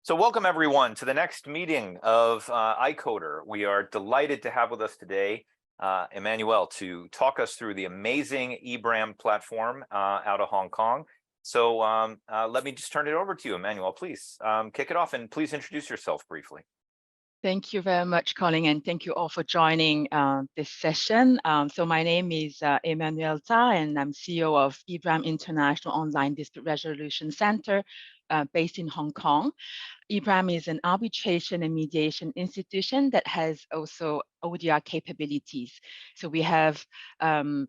So welcome everyone to the next meeting of ICODR. We are delighted to have with us today Emmanuelle to talk us through the amazing eBRAM platform out of Hong Kong. So let me just turn it over to you, Emmanuelle, please. Kick it off and please introduce yourself briefly. Thank you very much, Colin, and thank you all for joining this session. So my name is Emmanuelle, and I'm CEO of eBRAM International Online Dispute Resolution Center based in Hong Kong. eBRAM is an arbitration and mediation institution that has also ODR capabilities. So we have a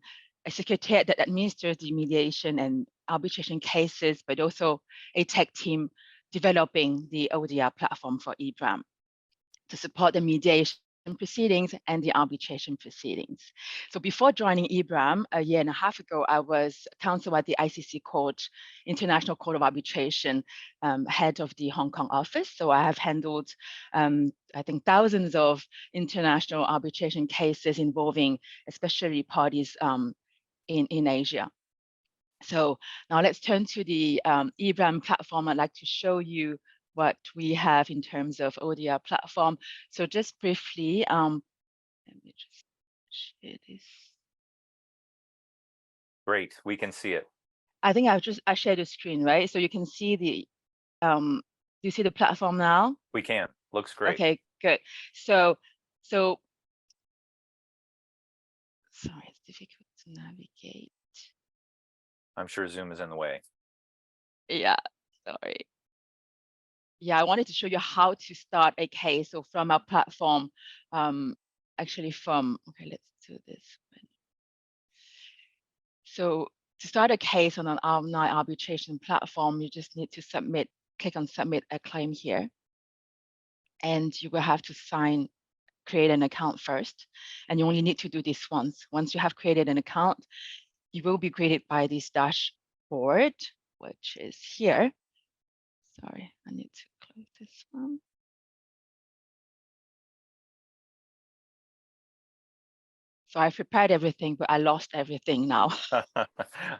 secretariat that administers the mediation and arbitration cases, but also a tech team developing the ODR platform for eBRAM to support the mediation proceedings and the arbitration proceedings. So before joining eBRAM a year and a half ago, I was counsel at the ICC Court, International Court of Arbitration, head of the Hong Kong office. So I have handled, I think, thousands of international arbitration cases involving especially parties in Asia. So now let's turn to the eBRAM platform. I'd like to show you what we have in terms of ODR platform. So just briefly, let me just share this. Great, we can see it. I think I shared the screen, right? So you can see the, do you see the platform now? We can, looks great. Okay, good. So, sorry, it's difficult to navigate. I'm sure Zoom is in the way. Yeah, sorry. Yeah, I wanted to show you how to start a case. So from our platform, actually from, okay, let's do this one. So to start a case on an online arbitration platform, you just need to click on submit a claim here. And you will have to create an account first. And you only need to do this once. Once you have created an account, you will be greeted by this dashboard, which is here. Sorry, I need to close this one. So I prepared everything, but I lost everything now.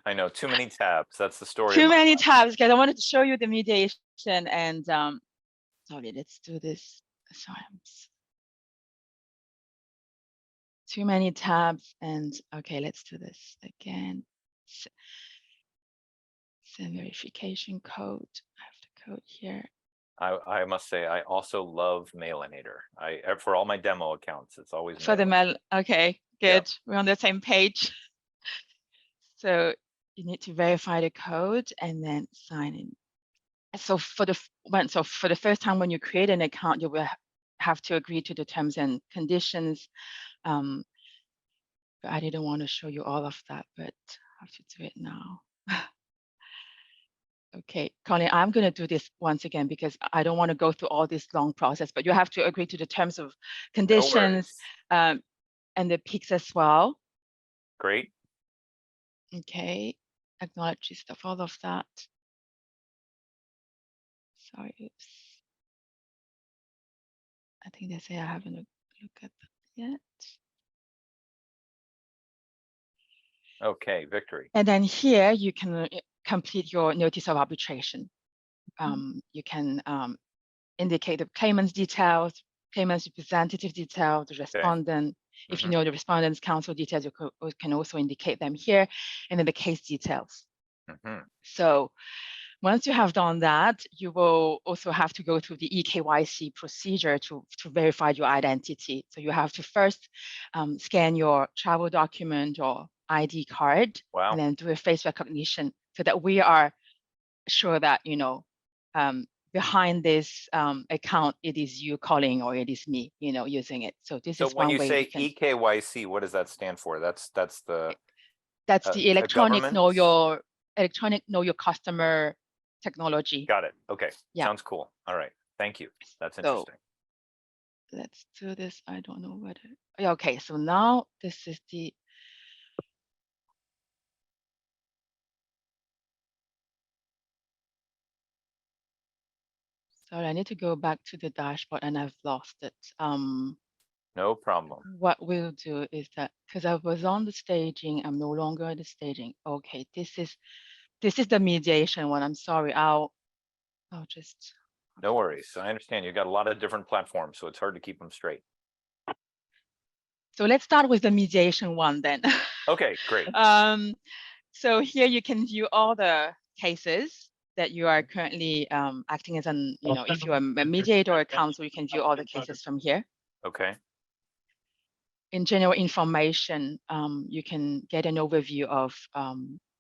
I know, too many tabs. That's the story. Too many tabs, because I wanted to show you the mediation and sorry, let's do this. Sorry, too many tabs and okay, let's do this again. Send verification code. I have the code here. I must say, I also love Mainlander. For all my demo accounts, it's always for the mail. Okay, good. Yep. We're on the same page. So you need to verify the code and then sign in. So for the first time when you create an account, you will have to agree to the terms and conditions. But I didn't want to show you all of that, but I have to do it now. Okay, Colin, I'm going to do this once again because I don't want to go through all this long process, but you have to agree to the terms of conditions and the peaks as well. Great. Okay, acknowledge stuff, all of that. Sorry, oops. I think they say I haven't looked at that yet. Okay, victory. And then here you can complete your notice of arbitration. You can indicate the claimant's details, claimant's representative details, the respondent. Okay. If you know the respondent's counsel details, you can also indicate them here, and then the case details. So once you have done that, you will also have to go through the eKYC procedure to verify your identity. So you have to first scan your travel document or ID card, and then do a face recognition so that we are sure that, you know, behind this account, it is you calling or it is me, you know, using it. So this is one way. So when you say eKYC, what does that stand for? That's the electronic know your customer technology. Got it. Okay. Yeah. Sounds cool. All right. Thank you. That's interesting. So let's do this. I don't know whether. Okay. So now this is the. Sorry, I need to go back to the dashboard and I've lost it. No problem. What we'll do is that because I was on the staging, I'm no longer at the staging. Okay, this is the mediation one. I'm sorry. I'll just No worries. I understand you've got a lot of different platforms, so it's hard to keep them straight. So let's start with the mediation one then. Okay, great. So here you can view all the cases that you are currently acting as an, if you're a mediator or a counsel, you can view all the cases from here. Okay. In general information, you can get an overview of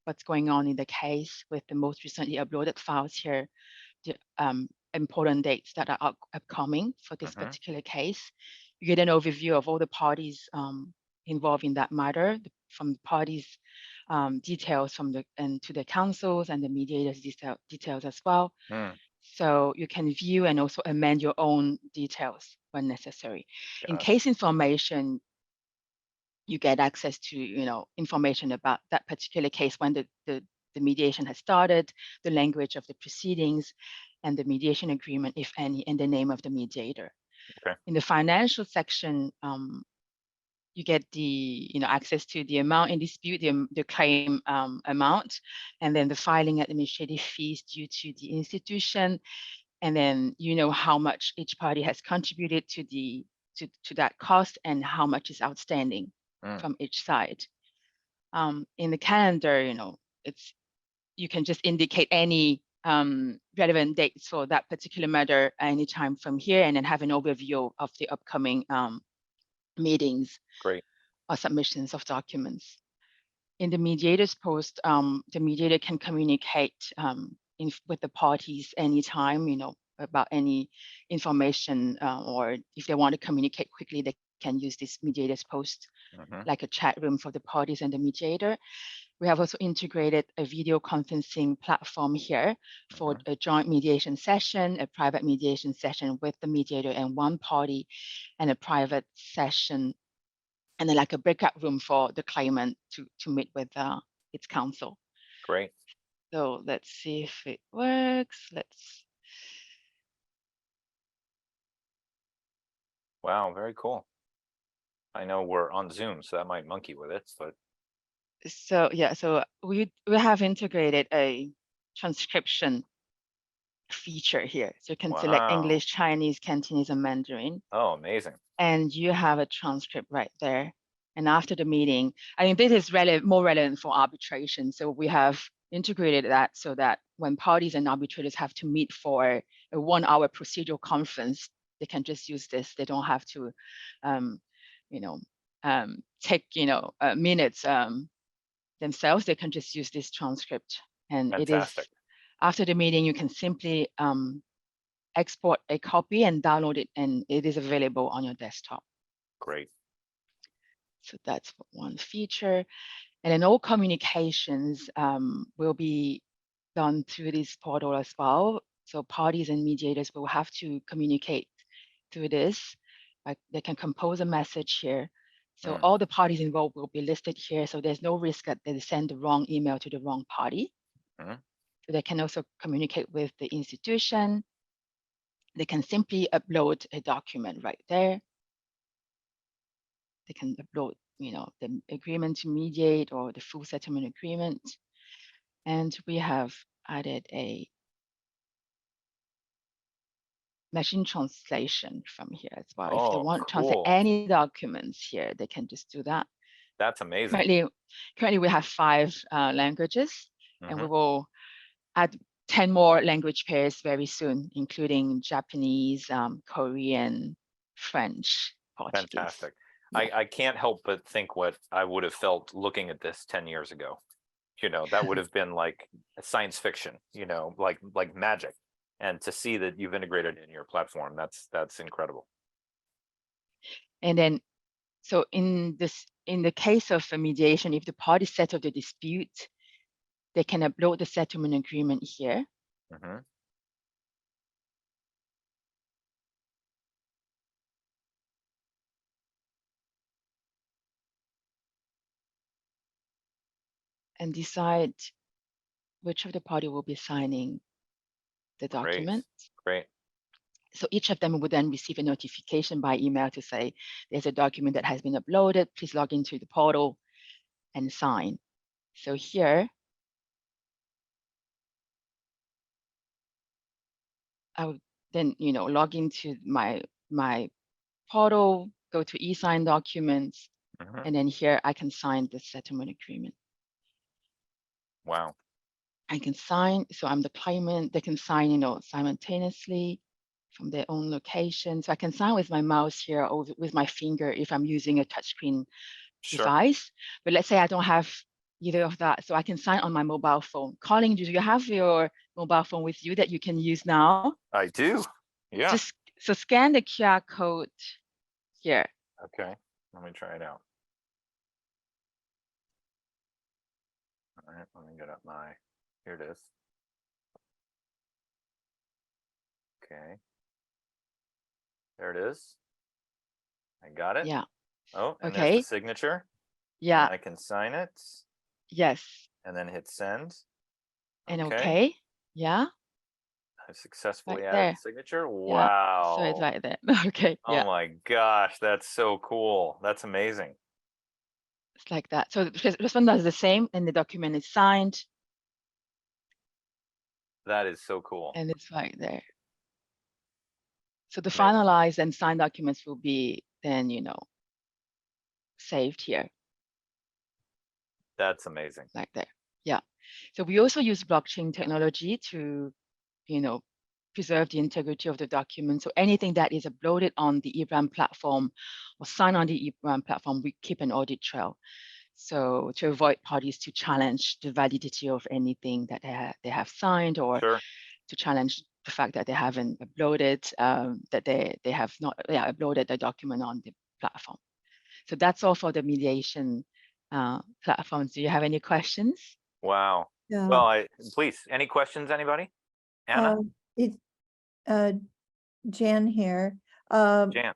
what's going on in the case with the most recently uploaded files here, the important dates that are upcoming for this particular case. You get an overview of all the parties involved in that matter, from the parties' details to the counsels and the mediators' details as well. So you can view and also amend your own details when necessary. In case information, you get access to information about that particular case when the mediation has started, the language of the proceedings, and the mediation agreement, if any, and the name of the mediator. Okay. In the financial section, you get the access to the amount in dispute, the claim amount, and then the filing administrative fees due to the institution, and then how much each party has contributed to that cost and how much is outstanding from each side. In the calendar, you can just indicate any relevant dates for that particular matter anytime from here, and then have an overview of the upcoming meetings. Great. Or submissions of documents. In the mediator's post, the mediator can communicate with the parties anytime, about any information, or if they want to communicate quickly, they can use this mediator's post like a chat room for the parties and the mediator. We have also integrated a video conferencing platform here for a joint mediation session, a private mediation session with the mediator and one party, and a private session, and then like a breakout room for the claimant to meet with its counsel. Great. So let's see if it works. Wow, very cool. I know we're on Zoom, so that might monkey with it, but. So yeah, so we have integrated a transcription feature here. So you can select English, Chinese, Cantonese, and Mandarin. Oh, amazing. And you have a transcript right there. And after the meeting, I think this is more relevant for arbitration. So we have integrated that so that when parties and arbitrators have to meet for a 1-hour procedural conference, they can just use this. They don't have to, take, minutes themselves. They can just use this transcript. And Fantastic. it is, after the meeting, you can simply export a copy and download it, and it is available on your desktop. Great. So that's one feature. And then all communications will be done through this portal as well. So parties and mediators will have to communicate through this. Like they can compose a message here. So all the parties involved will be listed here. So there's no risk that they send the wrong email to the wrong party. So they can also communicate with the institution. They can simply upload a document right there. They can upload, the agreement to mediate or the full settlement agreement. And we have added a machine translation from here as well. If they want to translate any documents here, they can just do that. That's amazing. Currently we have 5 languages, and we will add 10 more language pairs very soon, including Japanese, Korean, French, Portuguese. Fantastic. Yeah. I can't help but think what I would have felt looking at this 10 years ago. That would have been like science fiction, like magic. And to see that you've integrated in your platform, that's incredible. And then, so in the case of a mediation, if the parties settle the dispute, they can upload the settlement agreement here. And decide which of the party will be signing the document. Great. So each of them would then receive a notification by email to say, there's a document that has been uploaded. Please log into the portal and sign. So here, I would then, log into my portal, go to e-sign documents, Mhm. and then here I can sign the settlement agreement. Wow. I can sign, so I'm the claimant. They can sign, simultaneously from their own location. So I can sign with my mouse here or with my finger if I'm using a touchscreen Sure. device. But let's say I don't have either of that, so I can sign on my mobile phone. Colin, do you have your mobile phone with you that you can use now? I do. Yeah. So scan the QR code here. Okay. Let me try it out. All right. Let me get up my. Here it is. Okay. There it is. I got it. Yeah. Oh, and there's the Okay. signature. Yeah. And I can sign it. Yes. And then hit send. And Okay. okay. Yeah. I've successfully Right added there. the signature. Yeah. Wow. So it's right there. Okay. Oh Yeah. my gosh, that's so cool. That's amazing. It's like that. So this one does the same, and the document is signed, That is so cool. and it's right there. So the Amazing. finalized and signed documents will be then, saved here. That's amazing. Like there. Yeah. So we also use blockchain technology to, preserve the integrity of the document. So anything that is uploaded on the eBRAM platform or signed on the eBRAM platform, we keep an audit trail. So to avoid parties to challenge the validity of anything that they have signed, or Sure. to challenge the fact that they haven't uploaded, that they have not uploaded the document on the platform. So that's all for the mediation platforms. Do you have any questions? Wow. Yeah. Well, please, any questions, anybody? Anna? It's Jan here. Jan?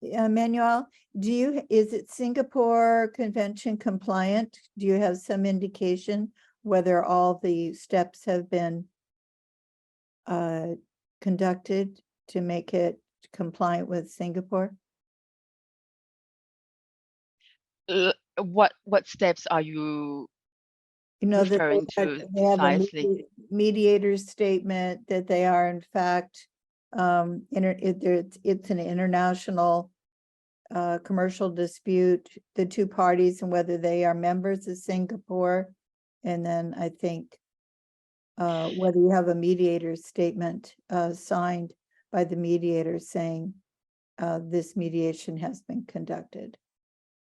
Emmanuelle, is it Singapore Convention compliant? Do you have some indication whether all the steps have been conducted to make it compliant with Singapore? What steps are you You know that referring to they have a precisely? mediator's statement that they are in fact it's an international commercial dispute, the two parties, and whether they are members of Singapore. And then I think whether you have a mediator's statement signed by the mediator saying this mediation has been conducted.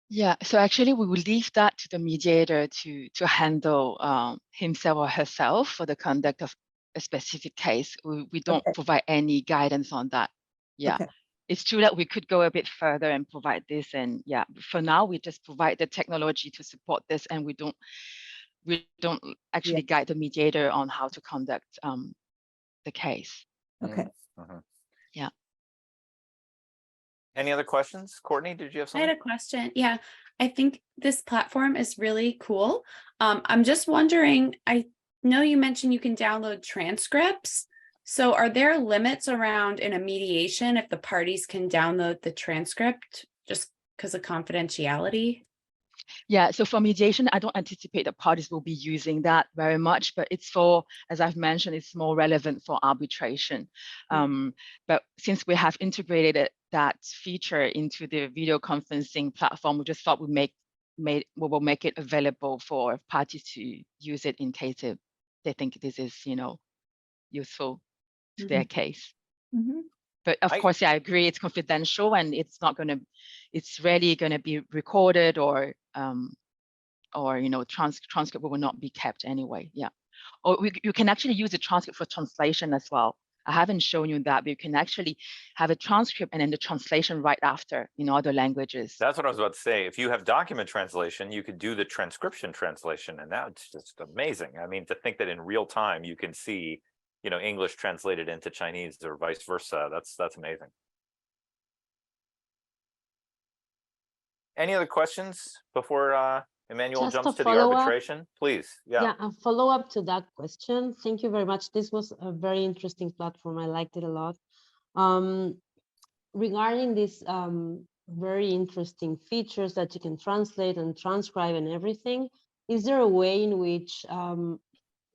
Yeah, so actually we will leave that to the mediator to handle himself or herself for the conduct of a specific case. We don't Okay. provide any guidance on that. Yeah. Okay. It's true that we could go a bit further and provide this, and yeah, for now we just provide the technology to support this, and we don't actually guide the mediator on how to conduct the case. Okay. Yeah. Any other questions? Courtney, did you have I something? had a question. Yeah, I think this platform is really cool. I'm just wondering, I know you mentioned you can download transcripts. So are there limits around in a mediation if the parties can download the transcript just because of confidentiality? Yeah, so for mediation, I don't anticipate that parties will be using that very much, but it's for, as I've mentioned, it's more relevant for arbitration. But since we have integrated that feature into the video conferencing platform, we just thought we will make it available for parties to use it in case they think this is, useful to their case. But of course, yeah, I agree, it's confidential and it's rarely going to be recorded or transcript will not be kept anyway. Yeah. Or you can actually use the transcript for translation as well. I haven't shown you that, but you can actually have a transcript and then the translation right after in other languages. That's what I was about to say. If you have document translation, you could do the transcription translation, and that's just amazing. I mean, to think that in real time you can see, English translated into Chinese or vice versa. That's amazing. Any other questions before Emmanuelle Just jumps a to the follow-up. arbitration? Please. Yeah. A follow-up to that question. Thank you very much. This was a very interesting platform. I liked it a lot. Regarding these very interesting features that you can translate and transcribe and everything, is there a way in which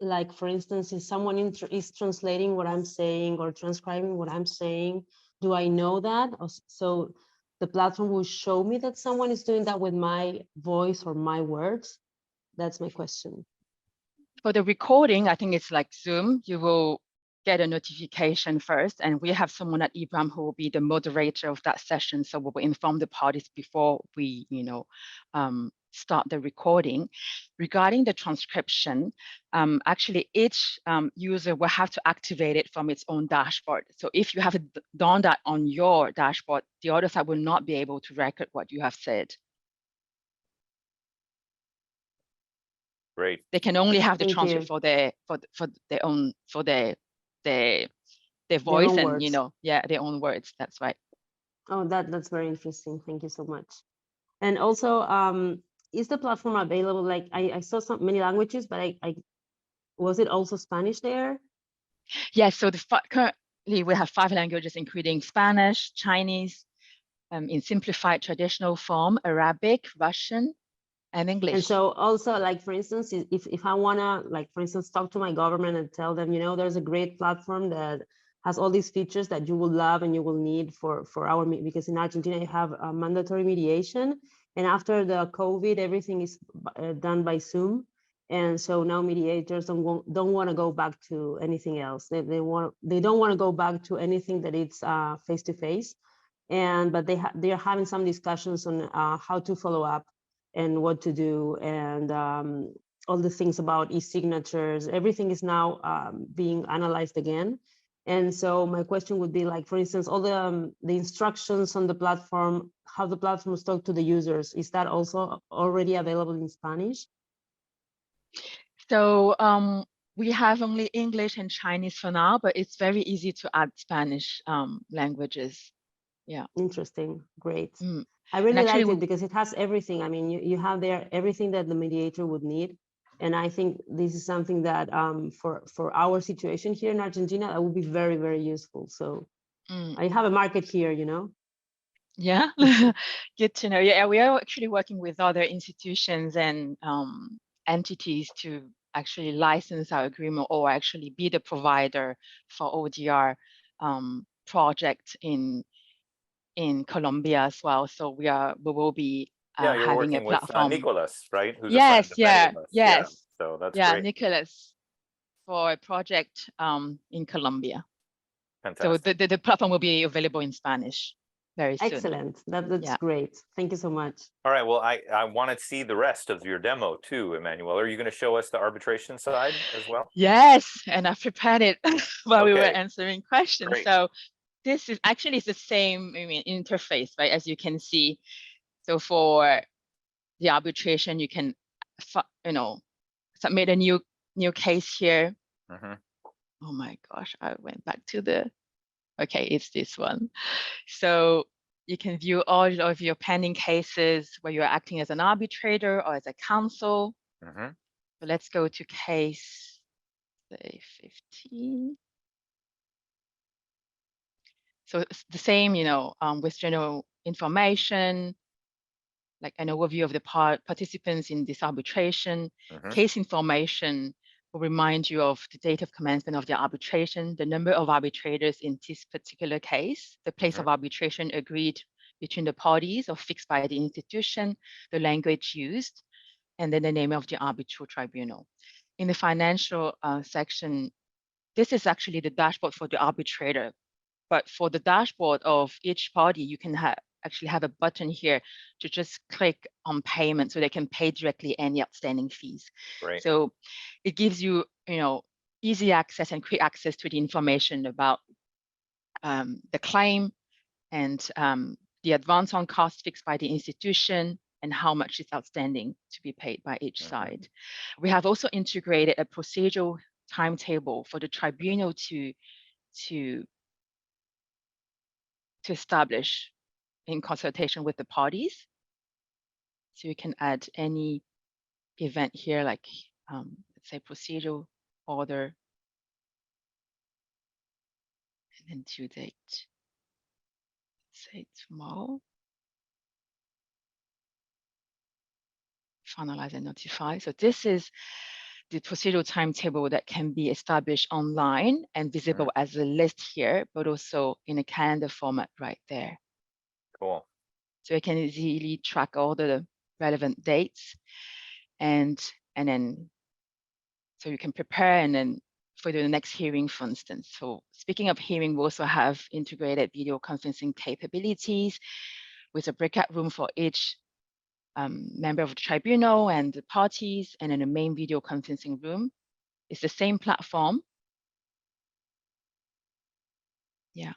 like, for instance, if someone is translating what I'm saying or transcribing what I'm saying, do I know that? So the platform will show me that someone is doing that with my voice or my words? That's my question. For the recording, I think it's like Zoom. You will get a notification first, and we have someone at eBRAM who will be the moderator of that session. So we will inform the parties before we, start the recording. Regarding the transcription, actually each user will have to activate it from its own dashboard. So if you have done that on your dashboard, the other side will not be able to record what you have said. Great. They can only have the Thank transcript you. for their own their voice own and words. their own words. That's right. Oh, that's very interesting. Thank you so much. And also, is the platform available? Like, I saw many languages, but I was it also Spanish there? Yes. So currently we have 5 languages, including Spanish, Chinese, in simplified traditional form, Arabic, Russian, and English. And so also, like, for instance, if I wanna, like, for instance, talk to my government and tell them, there's a great platform that has all these features that you will love and you will need for our, because in Argentina you have a mandatory mediation, and after the COVID, everything is done by Zoom. And so now mediators don't want to go back to anything else. They don't want to go back to anything that it's face to face. But they are having some discussions on how to follow up and what to do, and all the things about e-signatures. Everything is now being analyzed again. And so my question would be, like, for instance, all the instructions on the platform, how the platforms talk to the users, is that also already available in Spanish? So we have only English and Chinese for now, but it's very easy to add Spanish languages. Yeah. Interesting. Great. Mm. I really actually, liked it because it has everything. I mean, you have there everything that the mediator would need. And I think this is something that for our situation here in Argentina, that would be very, very useful. So I have a market here, Yeah, good to know. Yeah, we are actually working with other institutions and entities to actually license our agreement or actually be the provider for ODR project in Colombia as well. So we will be Yeah, you're having a working with platform. Nicholas, right? Who's a friend of many of us. Yeah, Yes. so that's Yeah, great. Nicholas, for a project in Colombia. Fantastic. So the platform will be available in Spanish very soon. Excellent. That's great. Thank you so much. All right. Well, I want to see the rest of your demo too, Emmanuelle. Are you going to show us the arbitration side as well? Yes, and I prepared it while we were Okay. answering questions. Great. So this is actually it's the same interface, right? As you can see. So for the arbitration, you can submit a new case here. Mhm. Oh my gosh, I went back to okay, it's this one. So you can view all of your pending cases where you're acting as an arbitrator or as a counsel. Mhm. So let's go to case, say, 15. So it's the same, with general information, like an overview of the participants in this arbitration. Mhm. Case information will remind you of the date of commencement of the arbitration, the number of arbitrators in this particular case, the place of arbitration agreed between the parties or fixed by the institution, the language used, and then the name of the arbitral tribunal. In the financial section, this is actually the dashboard for the arbitrator. But for the dashboard of each party, you can actually have a button here to just click on payment so they can pay directly any outstanding fees. Great. So it gives you, easy access and quick access to the information about the claim and the advance on costs fixed by the institution and how much is outstanding to be paid by each side. We have also integrated a procedural timetable for the tribunal to establish in consultation with the parties. So you can add any event here, like let's say procedural order, and then due date, say tomorrow. Finalize and notify. So this is the procedural timetable that can be established online and visible as a list here, but also in a calendar format right there. Cool. So you can easily track all the relevant dates and then, so you can prepare and then for the next hearing, for instance. So speaking of hearing, we also have integrated video conferencing capabilities with a breakout room for each member of the tribunal and the parties, and in a main video conferencing room. It's the same platform. Yeah,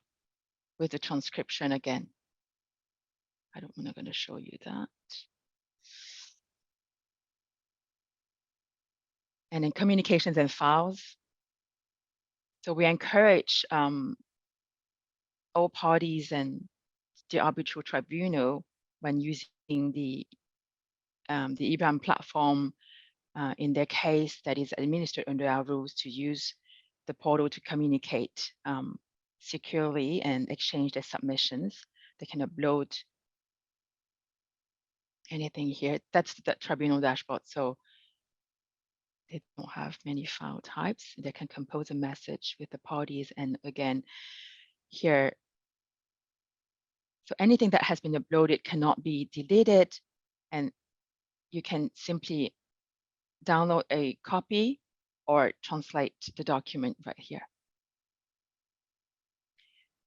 with the transcription again. I'm not going to show you that. And then communications and files. So we encourage all parties and the arbitral tribunal, when using the eBRAM platform in their case that is administered under our rules, to use the portal to communicate securely and exchange their submissions. They can upload anything here. That's the tribunal dashboard. So they don't have many file types. They can compose a message with the parties. And again, here, so anything that has been uploaded cannot be deleted, and you can simply download a copy or translate the document right here.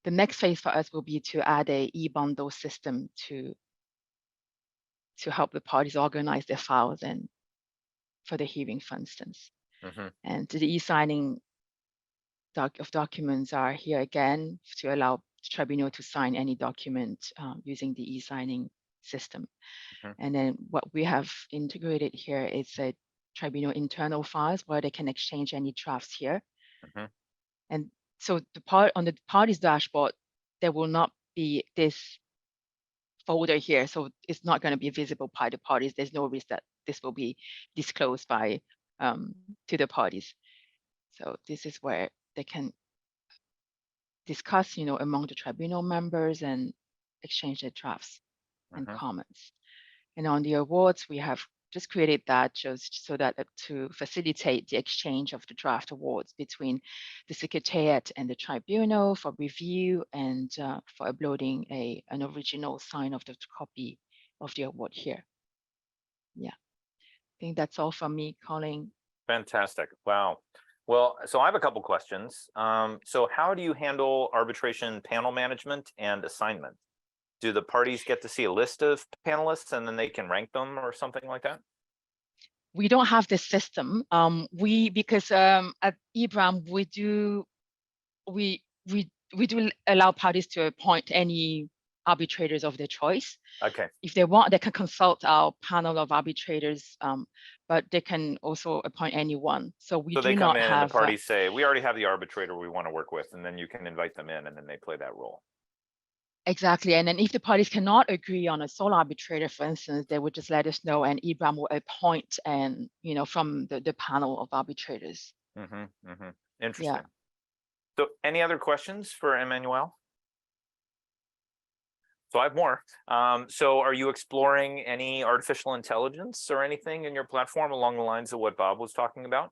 The next phase for us will be to add a e-bundle system to help the parties organize their files and for the hearing, for instance. And the e-signing of documents are here again to allow the tribunal to sign any document using the e-signing system. And then what we have integrated here is a tribunal internal files where they can exchange any drafts here. And so on the parties dashboard, there will not be this folder here. So it's not going to be visible by the parties. There's no risk that this will be disclosed by to the parties. So this is where they can discuss, among the tribunal members and exchange their drafts and comments. And on the awards, we have just created that just so that to facilitate the exchange of the draft awards between the Secretariat and the tribunal for review and for uploading an original sign of the copy of the award here. Yeah, I think that's all from me, Colin. Fantastic. Wow. Well, so I have a couple questions. So how do you handle arbitration panel management and assignment? Do the parties get to see a list of panelists and then they can rank them or something like that? We don't have this system. Because at eBRAM we do allow parties to appoint any arbitrators of their choice. Okay. If they want, they can consult our panel of arbitrators, but they can also appoint anyone. So we do not have. So they come in and the parties say, we already have the arbitrator we want to work with, and then you can invite them in and then they play that role. Exactly. And then if the parties cannot agree on a sole arbitrator, for instance, they would just let us know and eBRAM will appoint and, from the panel of arbitrators. Interesting. Yeah. So any other questions for Emmanuelle? So I have more. So are you exploring any artificial intelligence or anything in your platform along the lines of what Bob was talking about?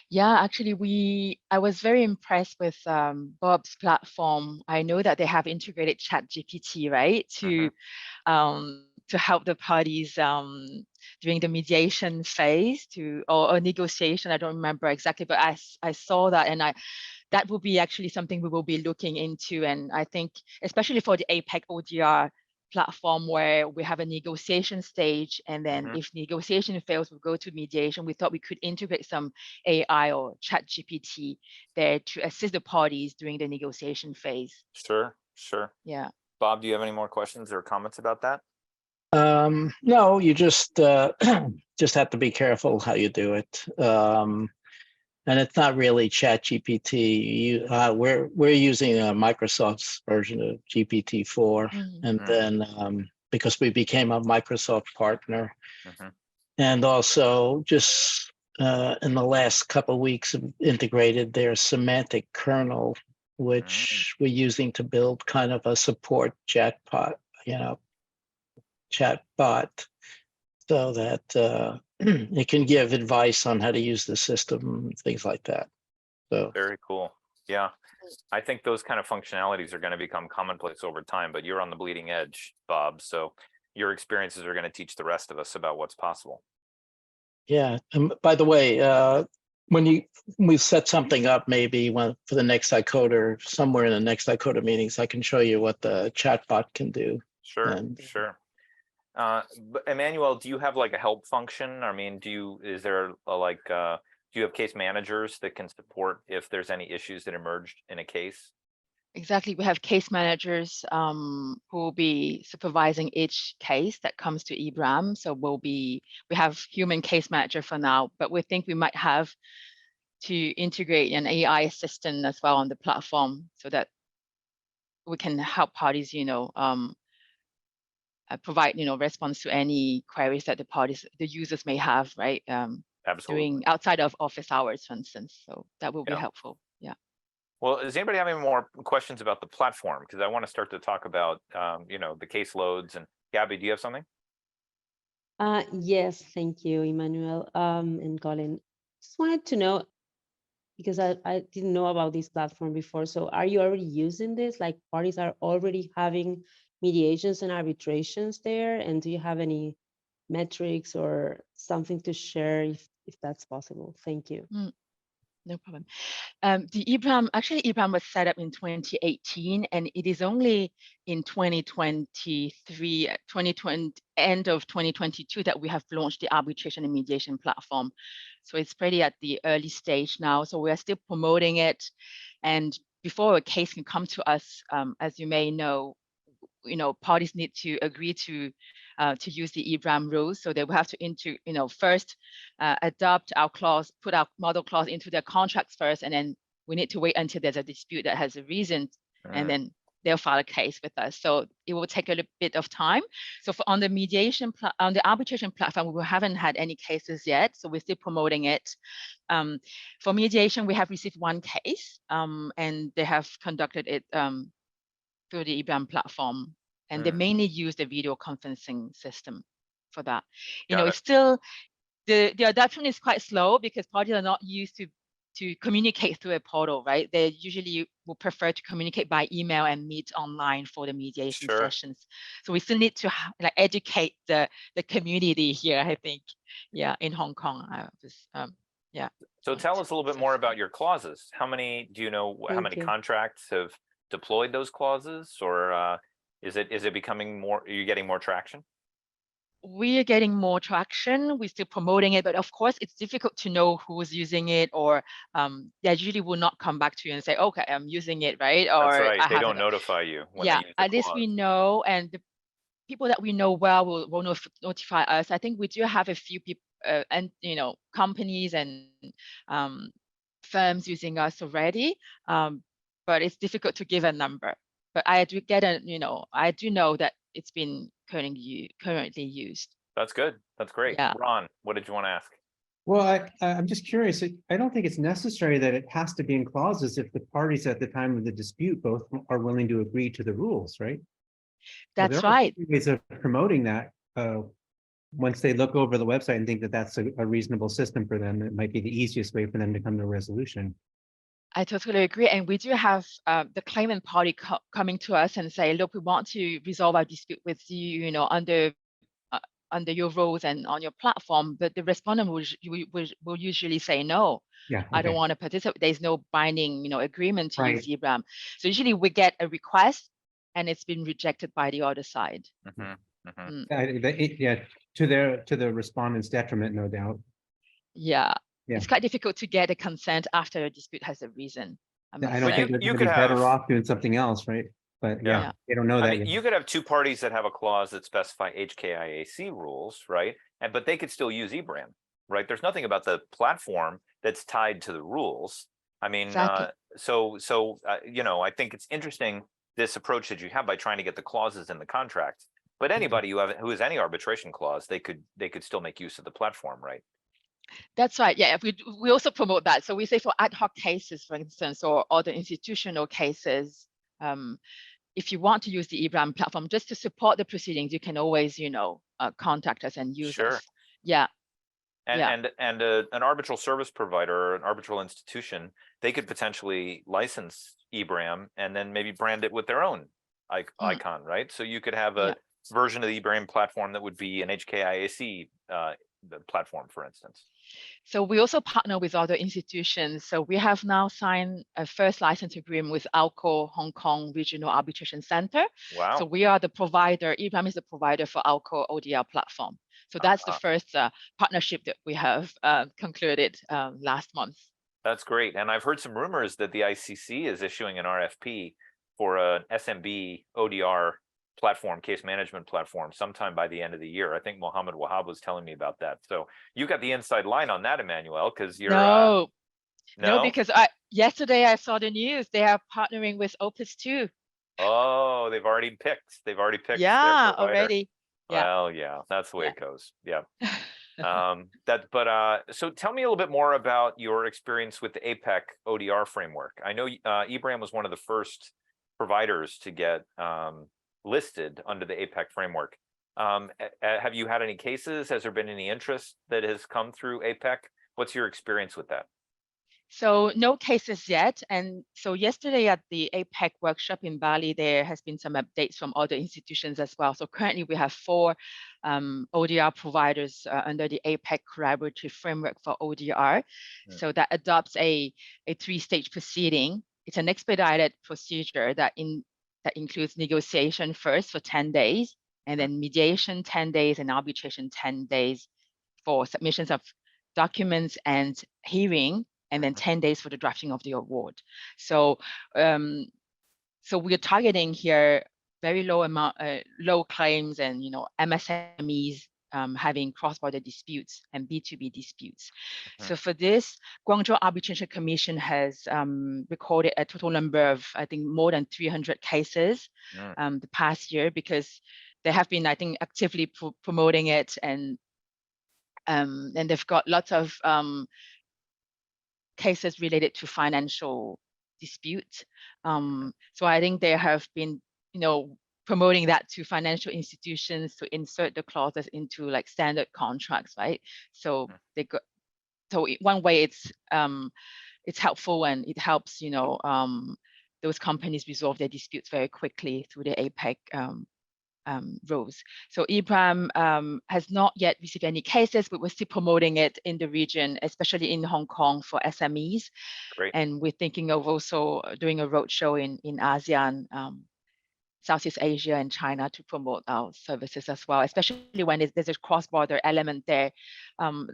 Yeah, actually, I was very impressed with Bob's platform. I know that they have integrated ChatGPT, right, to help the parties during the mediation phase or negotiation. I don't remember exactly, but I saw that, and that will be actually something we will be looking into. And I think, especially for the APEC ODR platform where we have a negotiation stage, and then if negotiation fails, we'll go to mediation. We thought we could integrate some AI or ChatGPT there to assist the parties during the negotiation phase. Sure. Yeah. Bob, do you have any more questions or comments about that? No, you just have to be careful how you do it. And it's not really ChatGPT. We're using Microsoft's version of GPT-4, and then because we became a Microsoft partner, and also just in the last couple of weeks have integrated their semantic kernel, which we're using to build kind of a support chatbot, so that it can give advice on how to use the system, things like that. So Very cool. Yeah. I think those kind of functionalities are going to become commonplace over time, but you're on the bleeding edge, Bob. So your experiences are going to teach the rest of us about what's possible. yeah. And by the way, when we set something up, maybe for the next ICODR, somewhere in the next ICODR meetings, I can show you what the chatbot can do. Sure, And sure. But Emmanuelle, do you have like a help function? I mean, is there do you have case managers that can support if there's any issues that emerged in a case? Exactly. We have case managers who will be supervising each case that comes to eBRAM. So we have human case manager for now, but we think we might have to integrate an AI assistant as well on the platform so that we can help parties, provide, response to any queries that the users may have, right? Absolutely. Doing outside of office hours, for instance. So that will be Yeah. helpful. Yeah. Well, does anybody have any more questions about the platform? Because I want to start to talk about, the caseloads. And Gabby, do you have something? Yes, thank you, Emmanuelle and Colin. Just wanted to know, because I didn't know about this platform before. So are you already using this? Like parties are already having mediations and arbitrations there? And do you have any metrics or something to share if that's possible? Thank you. No problem. The eBRAM was set up in 2018, and it is only in 2023, end of 2022 that we have launched the arbitration and mediation platform. So it's pretty at the early stage now. So we are still promoting it. And before a case can come to us, as you may know, parties need to agree to use the eBRAM rules. So they will have to first adopt our clause, put our model clause into their contracts first, and then we need to wait until there's a dispute that has a reason, and then they'll file a case with us. So it will take a little bit of time. So on the arbitration platform, we haven't had any cases yet, so we're still promoting it. For mediation, we have received one case, and they have conducted it through the eBRAM platform, and they mainly use the video conferencing system for that. It's still, the adoption is quite slow because parties are not used to communicate through a portal, right? They usually will prefer to communicate by email and meet online for the mediation sessions. So we still need to educate the community here, I think, in Hong Kong. So tell us a little bit more about your clauses. How many contracts have deployed those clauses, or is it becoming more? Are you getting more traction? We are getting more traction. We're still promoting it, but of course, it's difficult to know who's using it, or they usually will not come back to you and say, "Okay, I'm using it," right? Or that's right. They don't notify you when they use the at least we know, and the people that we know well will notify us. I think we do have a few people and companies and firms using us already. But it's difficult to give a number. But I do I do know that it's been currently used. That's good. That's great. Yeah. Ron, what did you want to ask? Well, I'm just curious. I don't think it's necessary that it has to be in clauses if the parties at the time of the dispute both are willing to agree to the rules, right? That's right. Ways of promoting that. Once they look over the website and think that that's a reasonable system for them, it might be the easiest way for them to come to a resolution. I totally agree. And we do have the claimant party coming to us and say, look, we want to resolve our dispute with you, under your rules and on your platform. But the respondent will usually say, no, I don't want to participate. There's no binding, agreement to use eBRAM. So usually we get a request and it's been rejected by the other side. To the respondent's detriment, no doubt. Yeah. It's quite difficult to get a consent after a dispute has a reason. I don't think they're going to be better off doing something else, right? But they don't know that yet. You could have two parties that have a clause that specify HKIAC rules, right? But they could still use eBRAM, right? There's nothing about the platform that's tied to the rules. I mean, exactly. I think it's interesting, this approach that you have by trying to get the clauses in the contract. But anybody who has any arbitration clause, they could still make use of the platform, right? That's right. Yeah, we also promote that. So we say for ad hoc cases, for instance, or other institutional cases, if you want to use the eBRAM platform just to support the proceedings, you can always, contact us and use us. Yeah. And an arbitral service provider or an arbitral institution, they could potentially license eBRAM and then maybe brand it with their own icon, right? So you could have a version of the eBRAM platform that would be an HKIAC platform, for instance. So we also partner with other institutions. So we have now signed a first license agreement with ALCO Hong Kong Regional Arbitration Center. Wow. So we are the provider, eBRAM is the provider for ALCO ODR platform. So that's the first partnership that we have concluded last month. That's great. And I've heard some rumors that the ICC is issuing an RFP for an SMB ODR platform, case management platform, sometime by the end of the year. I think Mohammed Wahab was telling me about that. So you got the inside line on that, Emmanuelle, because you're no, no, because yesterday I saw the news. They are partnering with Opus 2. Oh, they've already picked. They've already picked. Yeah, their provider. already. Yeah. Well, yeah, that's the way it goes. Yeah. So tell me a little bit more about your experience with the APEC ODR framework. I know eBRAM was one of the first providers to get listed under the APEC framework. Have you had any cases? Has there been any interest that has come through APEC? What's your experience with that? So no cases yet. And so yesterday at the APEC workshop in Bali, there has been some updates from other institutions as well. So currently we have 4 ODR providers under the APEC collaborative framework for ODR. So that adopts a 3-stage proceeding. It's an expedited procedure that includes negotiation first for 10 days, and then mediation 10 days, and arbitration 10 days for submissions of documents and hearing, and then 10 days for the drafting of the award. So, so we're targeting here very low claims and MSMEs having cross-border disputes and B2B disputes. So for this, Guangzhou Arbitration Commission has recorded a total number of, I think, more than 300 cases the past year, because they have been, I think, actively promoting it, and they've got lots of cases related to financial disputes. So I think they have been, promoting that to financial institutions to insert the clauses into like standard contracts, right? So one way it's helpful, and it helps, those companies resolve their disputes very quickly through the APEC rules. So eBRAM has not yet received any cases, but we're still promoting it in the region, especially in Hong Kong for SMEs. Great. And we're thinking of also doing a roadshow in ASEAN, Southeast Asia, and China to promote our services as well, especially when there's a cross-border element there.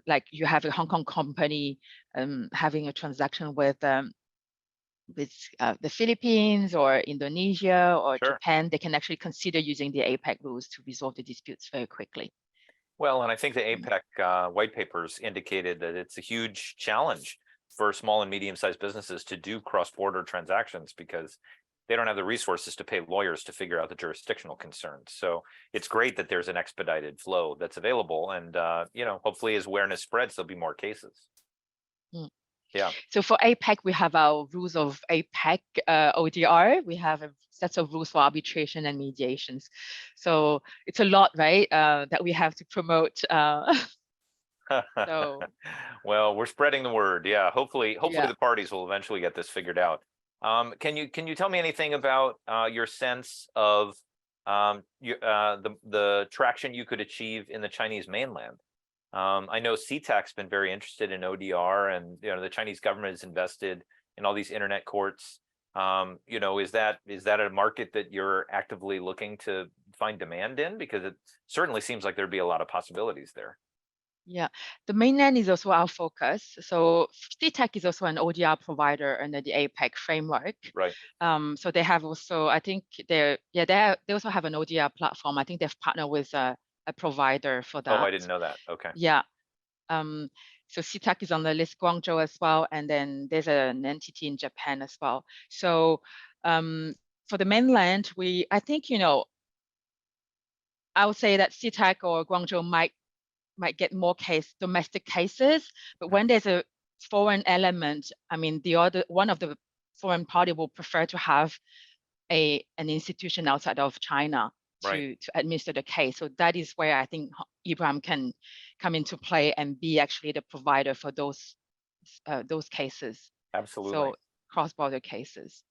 Like you have a Hong Kong company having a transaction with the Philippines or Indonesia or Japan, they can actually consider using the APEC rules to resolve the disputes very quickly. Well, and I think the APEC white papers indicated that it's a huge challenge for small and medium-sized businesses to do cross-border transactions, because they don't have the resources to pay lawyers to figure out the jurisdictional concerns. So it's great that there's an expedited flow that's available, and hopefully as awareness spreads, there'll be more cases. Yeah. So for APEC, we have our rules of APEC ODR. We have a set of rules for arbitration and mediations. So it's a lot, right, that we have to promote. So well, we're spreading the word. Yeah. Hopefully the parties will eventually get this figured out. Can you tell me anything about your sense of the traction you could achieve in the Chinese mainland? I know CTAC's been very interested in ODR, and the Chinese government is invested in all these internet courts. Is that a market that you're actively looking to find demand in? Because it certainly seems like there'd be a lot of possibilities there. Yeah, the mainland is also our focus. So CTAC is also an ODR provider under the APEC framework. Right. So they have also, I think they also have an ODR platform. I think they've partnered with a provider for that. Oh, I didn't know that. Okay. Yeah. So CTAC is on the list, Guangzhou as well, and then there's an entity in Japan as well. So for the mainland, I think I would say that CTAC or Guangzhou might get more domestic cases, but when there's a foreign element, I mean, one of the foreign party will prefer to have an institution outside of China Right. to administer the case. So that is where I think eBRAM can come into play and be actually the provider for those cases. Absolutely. So cross-border cases.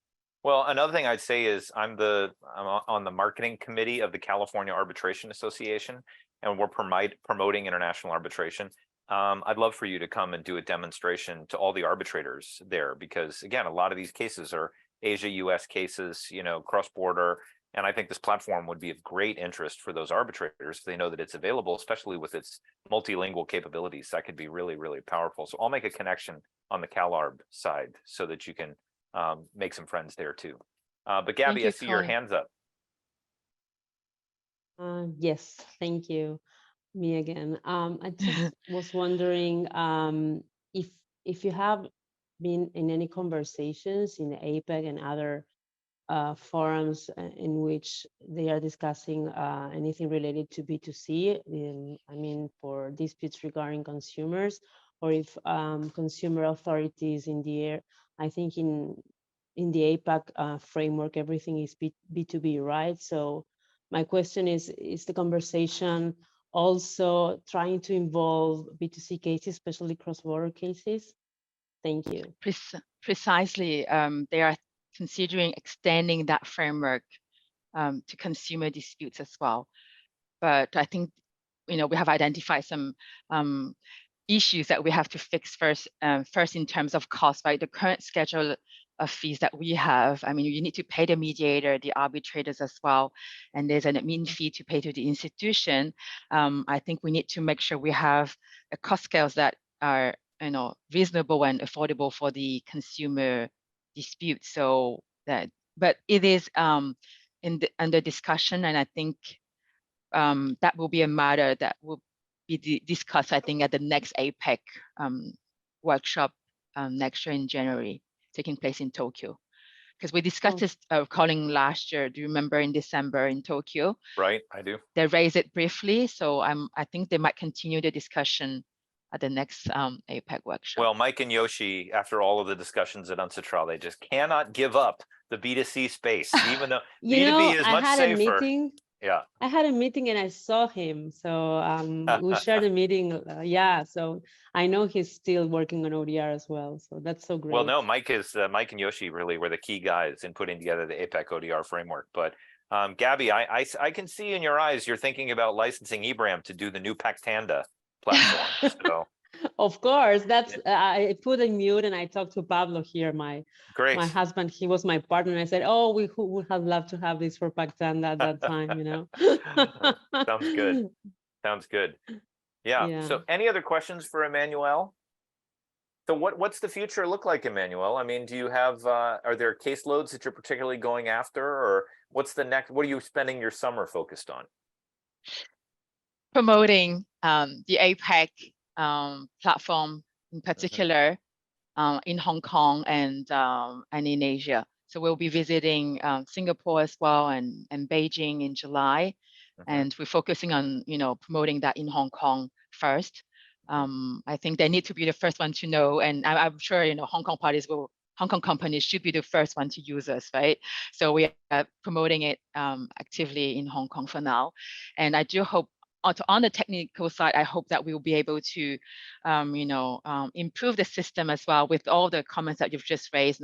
Well, another thing I'd say is I'm on the marketing committee of the California Arbitration Association, and we're promoting international arbitration. I'd love for you to come and do a demonstration to all the arbitrators there, because again, a lot of these cases are Asia-US cases, cross-border. And I think this platform would be of great interest for those arbitrators if they know that it's available, especially with its multilingual capabilities. That could be really, really powerful. So I'll make a connection on the CalArb side so that you can make some friends there too. But Gabby, I see your hands up. Yes, thank you. Me again. I just was wondering if you have been in any conversations in the APEC and other forums in which they are discussing anything related to B2C, I mean, for disputes regarding consumers, or if consumer authorities in the air, I think in the APAC framework, everything is B2B, right? So my question is the conversation also trying to involve B2C cases, especially cross-border cases? Thank you. Precisely, they are considering extending that framework to consumer disputes as well. But I think, we have identified some issues that we have to fix first in terms of cost, right? The current schedule of fees that we have, I mean, you need to pay the mediator, the arbitrators as well, and there's an admin fee to pay to the institution. I think we need to make sure we have a cost scales that are, reasonable and affordable for the consumer dispute. So but it is under discussion, and I think that will be a matter that will be discussed, I think, at the next APEC workshop next year in January, taking place in Tokyo. Because we discussed this calling last year. Do you remember in December in Tokyo? Right, I do. They raised it briefly, so I think they might continue the discussion at the next APEC workshop. Well, Mike and Yoshi, after all of the discussions at UNCITRAL, they just cannot give up the B2C space, even though B2B is much safer. Yeah, I had a meeting and I saw him. So we shared a meeting. So I know he's still working on ODR as well. So that's so great. Well, no, Mike and Yoshi really were the key guys in putting together the APEC ODR framework. But Gabby, I can see in your eyes you're thinking about licensing eBRAM to do the new Pactanda platform. So. Of course, that's I put a mute and I talked to Pablo here, my husband. He was my partner, and I said, "Oh, we would have loved to have this for Pactanda at that time." Sounds good. Yeah. So, any other questions for Emmanuelle? So, what's the future look like, Emmanuelle? I mean, do you have are there caseloads that you're particularly going after, or what's the next? What are you spending your summer focused on? Promoting the APEC platform in particular in Hong Kong and in Asia. So we'll be visiting Singapore as well and Beijing in July. And we're focusing on, promoting that in Hong Kong first. I think they need to be the first one to know, and I'm sure, Hong Kong companies should be the first one to use us, right? So we are promoting it actively in Hong Kong for now. And I do hope on the technical side, I hope that we will be able to, improve the system as well with all the comments that you've just raised,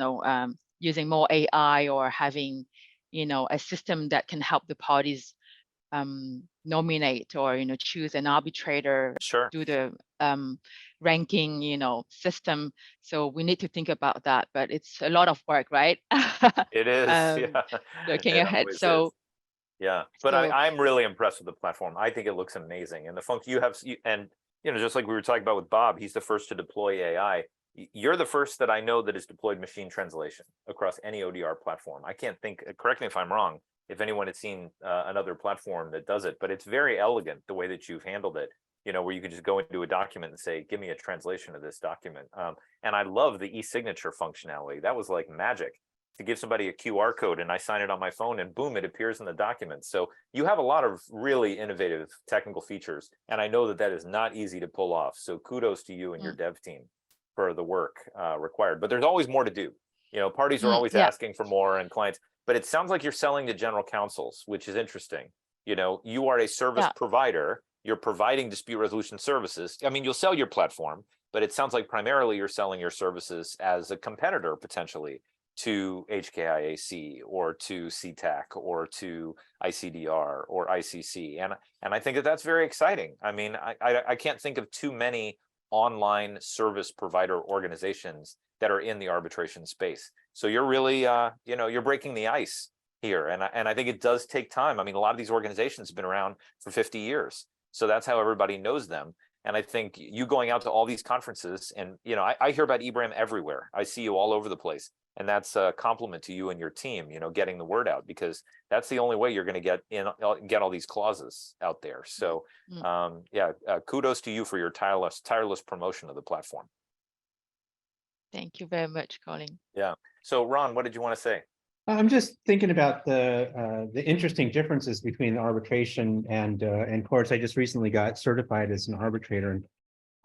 using more AI or having, a system that can help the parties nominate or, choose an arbitrator, do the ranking, system. So we need to think about that, but it's a lot of work, right? It is, looking ahead. So. Yeah, but I'm really impressed with the platform. I think it looks amazing, and the function you have, and just like we were talking about with Bob, he's the first to deploy AI. You're the first that I know that has deployed machine translation across any ODR platform. I can't think. Correct me if I'm wrong. If anyone had seen another platform that does it, but it's very elegant the way that you've handled it. Where you can just go into a document and say, "Give me a translation of this document." And I love the e-signature functionality. That was like magic. To give somebody a QR code and I sign it on my phone and boom, it appears in the document. So you have a lot of really innovative technical features. And I know that is not easy to pull off. So kudos to you and your dev team for the work required. But there's always more to do. Parties are always asking for more and clients. But it sounds like you're selling to general counsels, which is interesting. You know, you are a service Yeah. provider. You're providing dispute resolution services. I mean, you'll sell your platform, but it sounds like primarily you're selling your services as a competitor potentially to HKIAC or to CTAC or to ICDR or ICC. And I think that that's very exciting. I mean, I can't think of too many online service provider organizations that are in the arbitration space. So you're really, you know, you're breaking the ice here. And I think it does take time. I mean, a lot of these organizations have been around for 50 years. So that's how everybody knows them. And I think you going out to all these conferences and, you know, I hear about eBRAM everywhere. I see you all over the place. And that's a compliment to you and your team, you know, getting the word out, because that's the only way you're going to get all these clauses out there. So yeah, kudos to you for your tireless promotion of the platform. Thank you very much, Colin. Yeah. So Ron, what did you want to say? I'm just thinking about the interesting differences between arbitration and courts. I just recently got certified as an arbitrator, and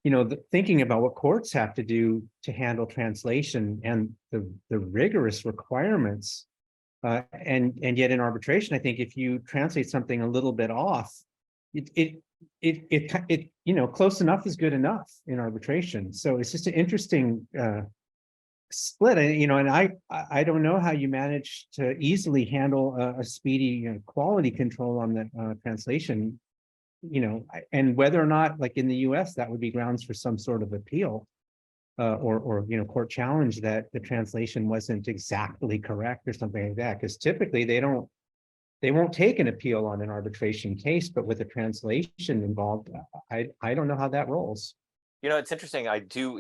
you know, thinking about what courts have to do to handle translation and the rigorous requirements, and yet in arbitration, I think if you translate something a little bit off, it you know, close enough is good enough in arbitration. So it's just an interesting split, you know, and I don't know how you manage to easily handle a speedy, you know, quality control on the translation, you know, and whether or not, like in the US, that would be grounds for some sort of appeal or you know, court challenge that the translation wasn't exactly correct or something like that, because typically they won't take an appeal on an arbitration case, but with a translation involved, I don't know how that rolls. You know, it's interesting.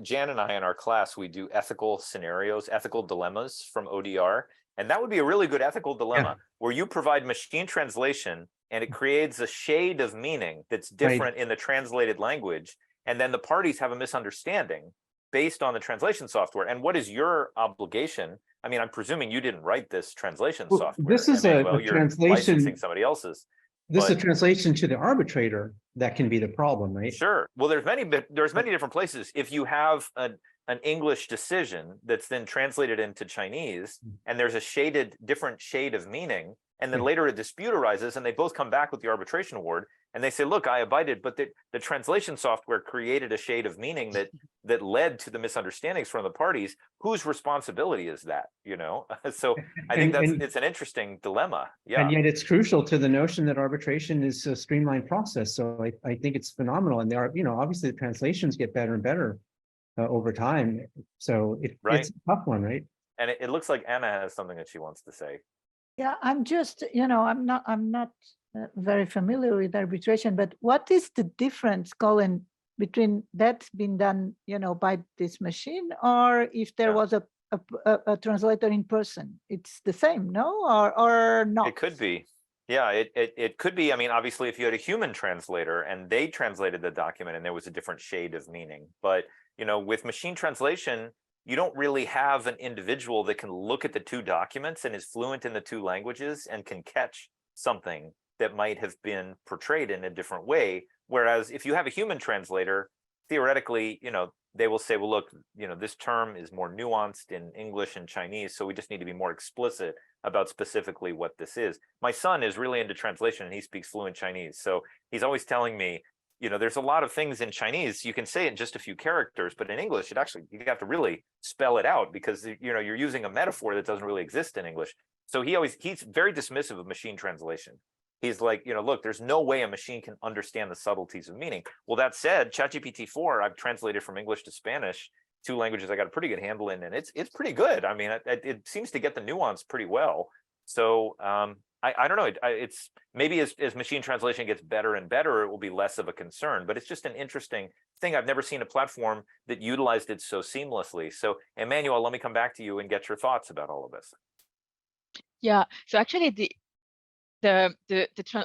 Jan and I in our class, we do ethical scenarios, ethical dilemmas from ODR. And that would be a really good ethical dilemma where you provide machine translation and it creates a shade of meaning that's different in the translated language. And then the parties have a misunderstanding based on the translation software. And what is your obligation? I mean, I'm presuming you didn't write this translation software. This is a translation. Licensing somebody else's. This is a translation to the arbitrator that can be the problem, right? Sure. Well, there's many different places. If you have an English decision that's then translated into Chinese, and there's a different shade of meaning, and then later a dispute arises, and they both come back with the arbitration award, and they say, "Look, I abided, but the translation software created a shade of meaning that led to the misunderstandings from the parties." Whose responsibility is that? You know, so I think it's an interesting dilemma. Yeah, and yet it's crucial to the notion that arbitration is a streamlined process. So I think it's phenomenal, and there are, you know, obviously the translations get better and better over time. So it's a tough one, right? And it looks like Anna has something that she wants to say. Yeah, I'm just, you know, I'm not very familiar with arbitration, but what is the difference, Colin, between that's been done, you know, by this machine, or if there was a translator in person? It's the same, no, or not? It could be. Yeah, it could be. I mean, obviously, if you had a human translator and they translated the document and there was a different shade of meaning, but you know, with machine translation, you don't really have an individual that can look at the two documents and is fluent in the two languages and can catch something that might have been portrayed in a different way. Whereas if you have a human translator, theoretically, you know, they will say, well, look, you know, this term is more nuanced in English and Chinese, so we just need to be more explicit about specifically what this is. My son is really into translation and he speaks fluent Chinese. So he's always telling me, you know, there's a lot of things in Chinese you can say in just a few characters, but in English, you have to really spell it out because, you know, you're using a metaphor that doesn't really exist in English. So he's very dismissive of machine translation. He's like, you know, look, there's no way a machine can understand the subtleties of meaning. Well, that said, ChatGPT-4, I've translated from English to Spanish, 2 languages I got a pretty good handle in, and it's pretty good. I mean, it seems to get the nuance pretty well. So I don't know. It's maybe as machine translation gets better and better, it will be less of a concern. But it's just an interesting thing. I've never seen a platform that utilized it so seamlessly. So, Emmanuelle, let me come back to you and get your thoughts about all of this. Yeah. So actually, the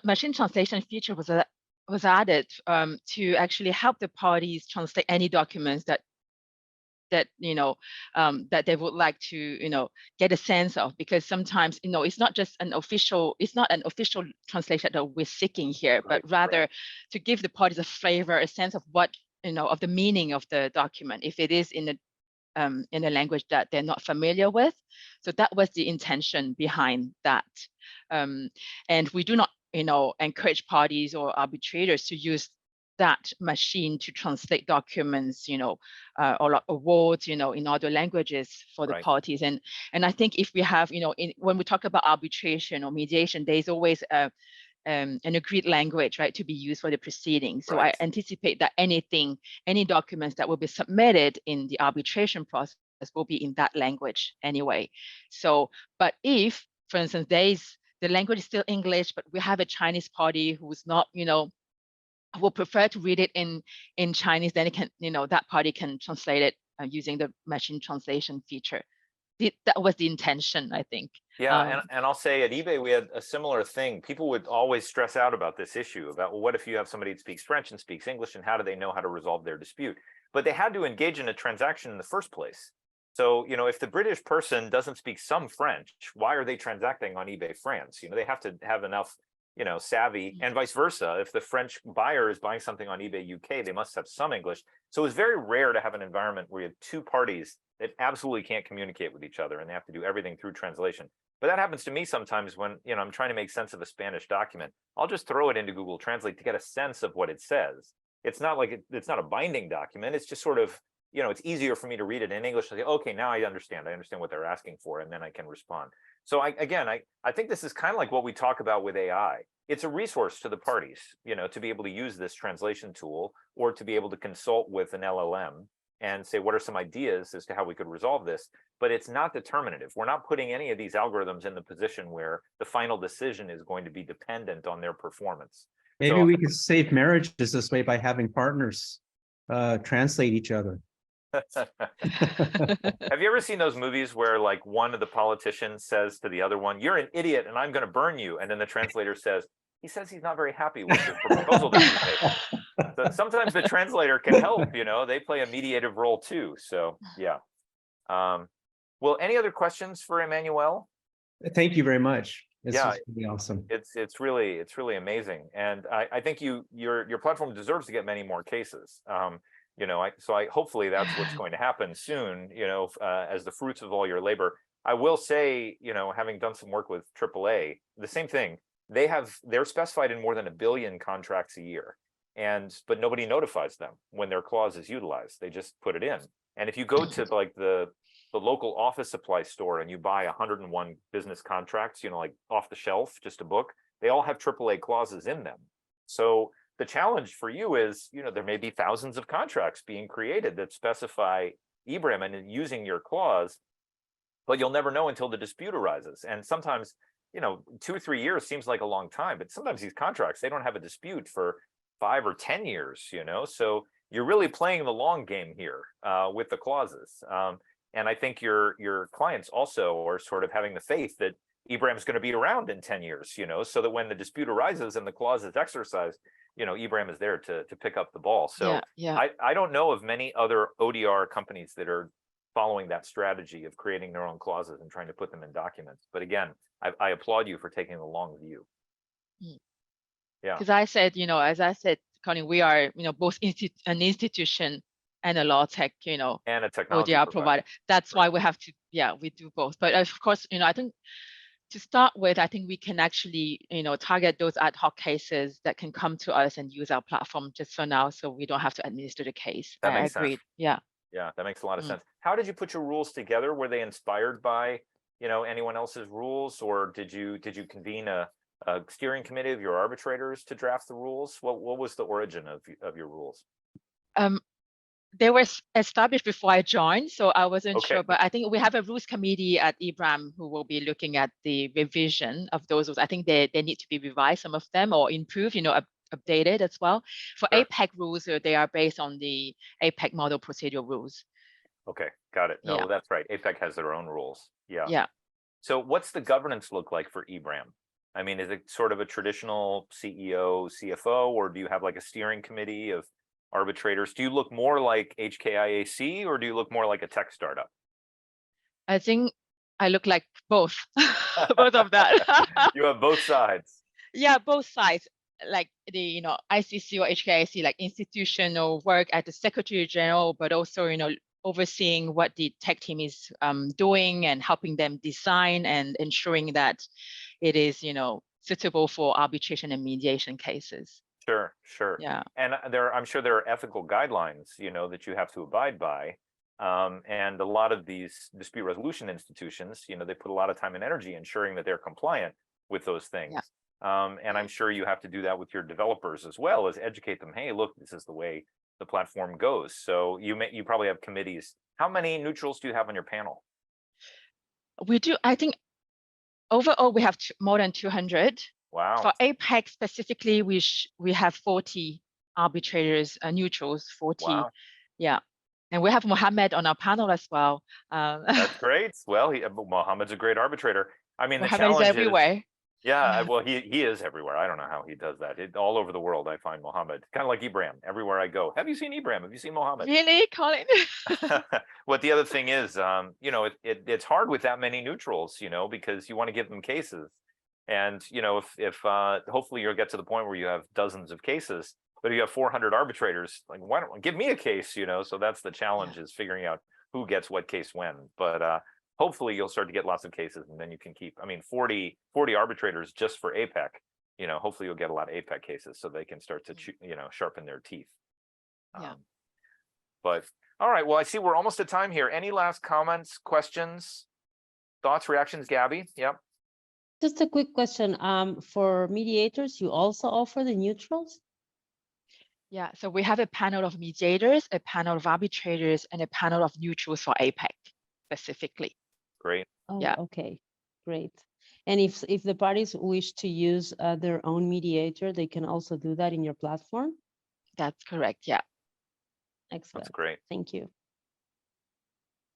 machine translation feature was added to actually help the parties translate any documents that you know that they would like to, you know, get a sense of, because sometimes, you know, it's not an official translation that we're seeking here, but rather to give the parties a flavor, a sense of what, you know, of the meaning of the document if it is in a language that they're not familiar with. So that was the intention behind that. And we do not encourage parties or arbitrators to use that machine to translate documents, or awards, in other languages for the Right. parties. And I think if we have, when we talk about arbitration or mediation, there's always an agreed language, right, to be used for the proceedings. So Right. I anticipate that any documents that will be submitted in the arbitration process will be in that language anyway. So, but if, for instance, the language is still English, but we have a Chinese party who's not, will prefer to read it in Chinese, then it can, that party can translate it using the machine translation feature. That was the intention, I think. Yeah, and I'll say at eBay, we had a similar thing. People would always stress out about this issue about, well, what if you have somebody that speaks French and speaks English, and how do they know how to resolve their dispute? But they had to engage in a transaction in the first place. So, if the British person doesn't speak some French, why are they transacting on eBay France? They have to have enough, savvy, and vice versa. If the French buyer is buying something on eBay UK, they must have some English. So it's very rare to have an environment where you have two parties that absolutely can't communicate with each other, and they have to do everything through translation. But that happens to me sometimes when, I'm trying to make sense of a Spanish document. I'll just throw it into Google Translate to get a sense of what it says. It's not like it's not a binding document. It's just sort of, it's easier for me to read it in English and say, okay, now I understand what they're asking for, and then I can respond. So I think this is kind of like what we talk about with AI. It's a resource to the parties, to be able to use this translation tool, or to be able to consult with an LLM and say, what are some ideas as to how we could resolve this? But it's not determinative. We're not putting any of these algorithms in the position where the final decision is going to be dependent on their performance. Maybe we could save marriages this way by having partners translate each other. Have you ever seen those movies where like one of the politicians says to the other one, "You're an idiot and I'm going to burn you," and then the translator says, "He says he's not very happy with the proposal that you made." So sometimes the translator can help, they play a mediative role too. So yeah. Well, any other questions for Emmanuelle? Thank you very much. This Yeah, is really awesome. It's really amazing, and I think your platform deserves to get many more cases. Hopefully that's what's going to happen soon. As the fruits of all your labor. I will say, having done some work with AAA, the same thing. They're specified in more than 1 billion contracts a year, but nobody notifies them when their clause is utilized. They just put it in. And if you go to like the local office supply store and you buy 101 business contracts, like off the shelf, just a book, they all have AAA clauses in them. So the challenge for you is, there may be thousands of contracts being created that specify eBRAM and using your clause, but you'll never know until the dispute arises. And sometimes, 2 or 3 years seems like a long time, but sometimes these contracts, they don't have a dispute for 5 or 10 years, so you're really playing the long game here with the clauses. And I think your clients also are sort of having the faith that eBRAM is going to be around in 10 years, so that when the dispute arises and the clause is exercised, eBRAM is there to pick up the ball. So yeah. I don't know of many other ODR companies that are following that strategy of creating their own clauses and trying to put them in documents. But again, I applaud you for taking the long view. Yeah. Because I said, as I said, Colin, we are, both an institution and a LawTech, And a technology ODR provider. That's why we have to, we do both. But of course, I think to start with, I think we can actually, target those ad hoc cases that can come to us and use our platform just for now, so we don't have to administer the case. That I makes agree. sense. Yeah. Yeah, that makes a lot of sense. How did you put your rules together? Were they inspired by, anyone else's rules, or did you convene a steering committee of your arbitrators to draft the rules? What was the origin of your rules? They were established before I joined, so I wasn't Okay. sure. But I think we have a rules committee at eBRAM who will be looking at the revision of those rules. I think they need to be revised, some of them, or improved, updated as well. For Sure. APEC rules, they are based on the APEC model procedural rules. Okay, got it. No, Yeah. that's right. APEC has their own rules. Yeah. Yeah. So what's the governance look like for eBRAM? I mean, is it sort of a traditional CEO, CFO, or do you have like a steering committee of arbitrators? Do you look more like HKIAC, or do you look more like a tech startup? I think I look like both, both of that. You have both sides. Yeah, both sides. Like the, ICC or HKIAC, like institutional work at the Secretary General, but also, overseeing what the tech team is doing and helping them design and ensuring that it is, suitable for arbitration and mediation cases. Sure, sure. Yeah. And I'm sure there are ethical guidelines, that you have to abide by. And a lot of these dispute resolution institutions, they put a lot of time and energy ensuring that they're compliant with those things. And I'm sure you have to do that with your developers as well, as educate them. Hey, look, this is the way the platform goes. So you probably have committees. How many neutrals do you have on your panel? We do, I think overall we have more than 200. Wow. For APEC specifically, we have 40 arbitrators, neutrals, 40. Wow. Yeah. And we have Mohammed on our panel as well. That's great. Well, Mohammed's a great arbitrator. I mean, the Mohammed challenge is everywhere. Yeah, well, he is everywhere. I don't know how he does that. All over the world, I find Mohammed, kind of like eBRAM. Everywhere I go, have you seen eBRAM? Have you seen Mohammed? Really, Colin? What the other thing is, it's hard with that many neutrals, because you want to give them cases. And, if hopefully you'll get to the point where you have dozens of cases, but you have 400 arbitrators, like, why don't give me a case, So that's the challenge, is figuring out who gets what case when. But hopefully you'll start to get lots of cases, and then you can keep, 40 arbitrators just for APEC, hopefully you'll get a lot of APEC cases so they can start to, sharpen their teeth. Yeah. But all right, well, I see we're almost at time here. Any last comments, questions, thoughts, reactions, Gabby? Yep. Just a quick question. For mediators, you also offer the neutrals? Yeah, so we have a panel of mediators, a panel of arbitrators, and a panel of neutrals for APEC specifically. Great. Oh, Yeah. okay, great. And if the parties wish to use their own mediator, they can also do that in your platform? That's correct, yeah. Excellent. That's great. Thank you.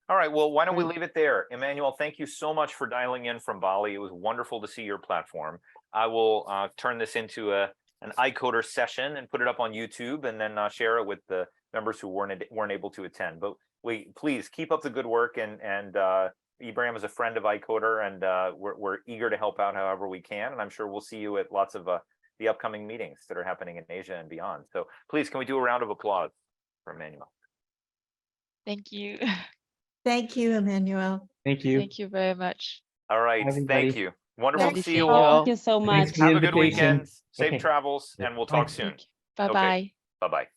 All right, well, why don't we Great. leave it there? Emmanuelle, thank you so much for dialing in from Bali. It was wonderful to see your platform. I will turn this into an ICODR session and put it up on YouTube, and then share it with the members who weren't able to attend. But please keep up the good work, and eBRAM is a friend of ICODR, and we're eager to help out however we can. And I'm sure we'll see you at lots of the upcoming meetings that are happening in Asia and beyond. So please, can we do a round of applause for Emmanuelle? Thank you. Thank you, Emmanuelle. Thank you. Thank you very much. All right, Everybody. thank you. Wonderful Lovely to see seeing you you all. all. Thank you so much. Thanks for the Have a good invitation. weekend. Safe Okay. travels, and we'll talk Bye. soon. Bye-bye. Bye-bye.